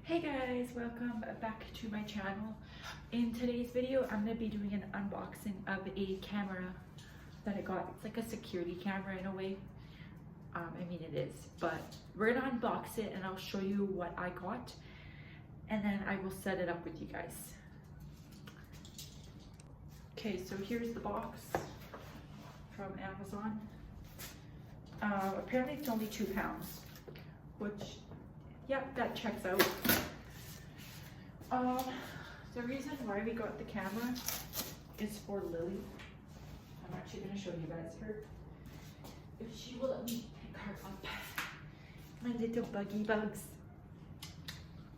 Hey guys, welcome back to my channel. In today's video, I'm going to be doing an unboxing of a camera that I got. It's like a security camera in a way. I mean it is, but we're going to unbox it and I'll show you what I got and then I will set it up with you guys. Okay, so here's the box from Amazon. Apparently it's only £2, which, yep, that checks out. The reason why we got the camera is for Lily. I'm actually going to show you guys her. If she will let me pick her up. My little buggy bugs.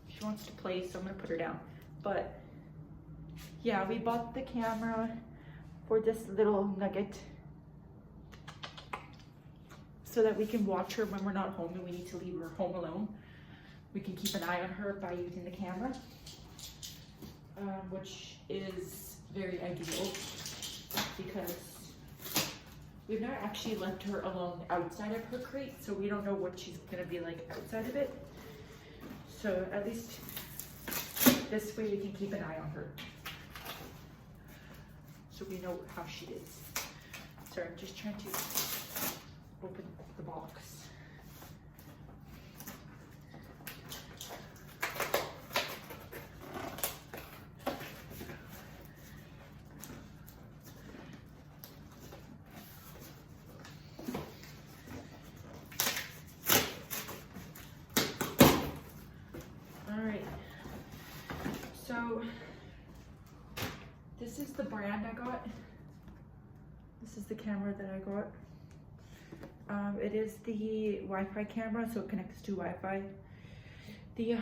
She wants to play, so I'm going to put her down. But yeah, we bought the camera for this little nugget so that we can watch her when we're not home and we need to leave her home alone. We can keep an eye on her by using the camera, which is very ideal because we've not actually left her alone outside of her crate, so we don't know what she's going to be like outside of it. So at least this way we can keep an eye on her, so we know how she is. Sorry, I'm just trying to open the box. So this is the brand I got. This is the camera that I got. It is the Wi-Fi camera, so it connects to Wi-Fi. The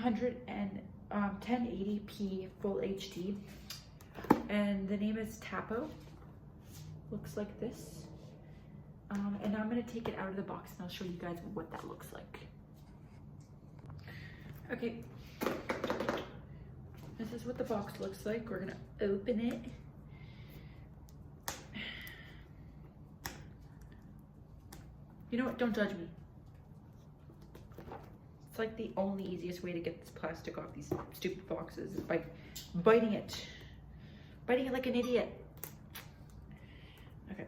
1080p full HD, and the name is Tapo. Looks like this. And I'm gonna take it out of the box and I'll show you guys what that looks like. Okay. This is what the box looks like. We're gonna open it. You know what? Don't judge me. It's like the only easiest way to get this plastic off these stupid boxes is by biting it. Biting it like an idiot. Okay.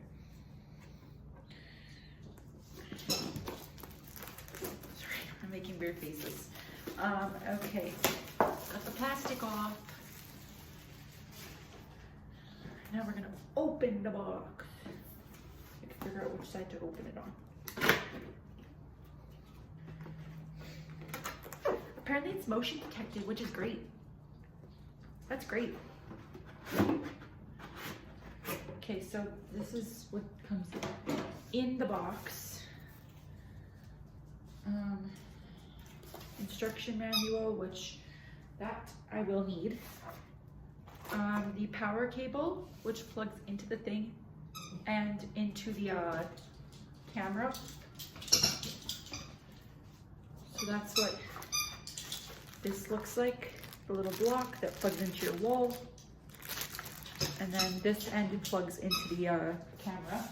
Sorry, I'm making weird faces. Okay. Got the plastic off. Now we're gonna open the box. I can figure out which side to open it on. Apparently it's motion detected, which is great. That's great. Okay, so this is what comes in the box. Instruction manual, which that I will need. The power cable, which plugs into the thing and into the camera. So that's what this looks like, the little block that plugs into your wall. And then this end plugs into the camera.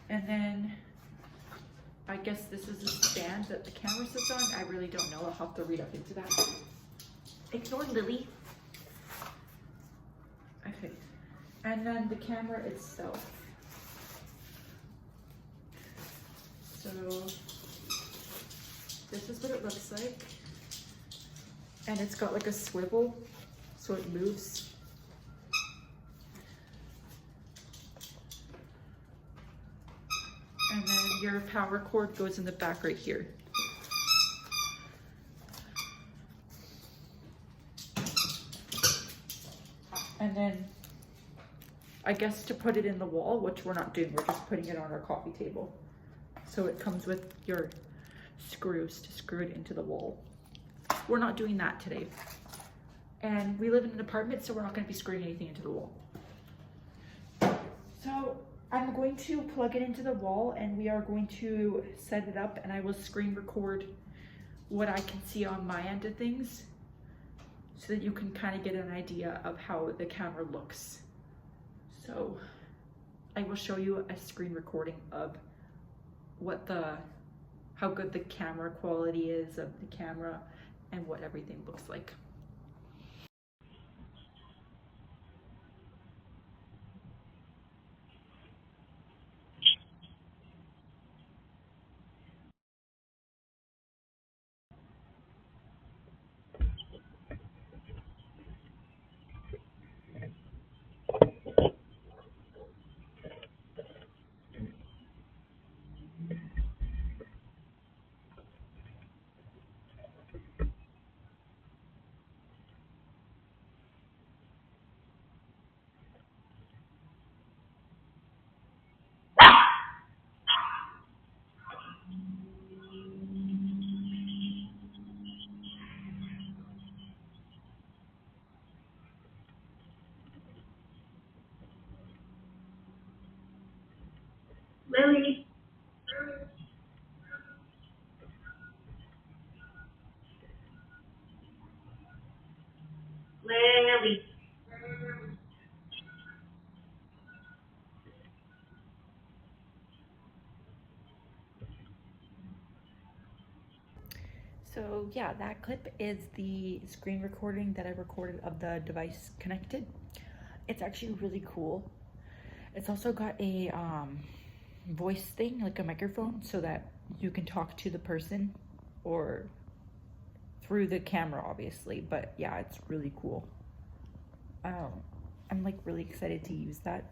And then I guess this is the stand that the camera sits on. I really don't know. I'll have to read up into that. Ignore Lily. Okay. And then the camera itself. So this is what it looks like. And it's got like a swivel, so it moves. And then your power cord goes in the back right here. And then I guess to put it in the wall, which we're not doing, we're just putting it on our coffee table. So it comes with your screws to screw it into the wall. We're not doing that today. And we live in an apartment, so we're not going to be screwing anything into the wall. So I'm going to plug it into the wall and we are going to set it up, and I will screen record what I can see on my end of things so that you can kind of get an idea of how the camera looks. So I will show you a screen recording of what how good the camera quality is of the camera and what everything looks like. Lily, Lily. So yeah, that clip is the screen recording that I recorded of the device connected. It's actually really cool. It's also got a voice thing, like a microphone, so that you can talk to the person or through the camera, obviously. But yeah, it's really cool. I'm like really excited to use that,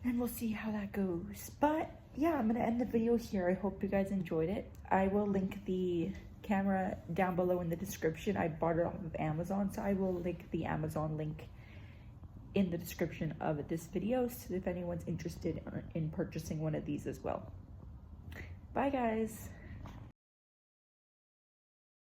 and we'll see how that goes. But yeah, I'm gonna end the video here. I hope you guys enjoyed it. I will link the camera down below in the description. I bought it off of Amazon, so I will link the Amazon link in the description of this video, so if anyone's interested in purchasing one of these as well. Bye guys.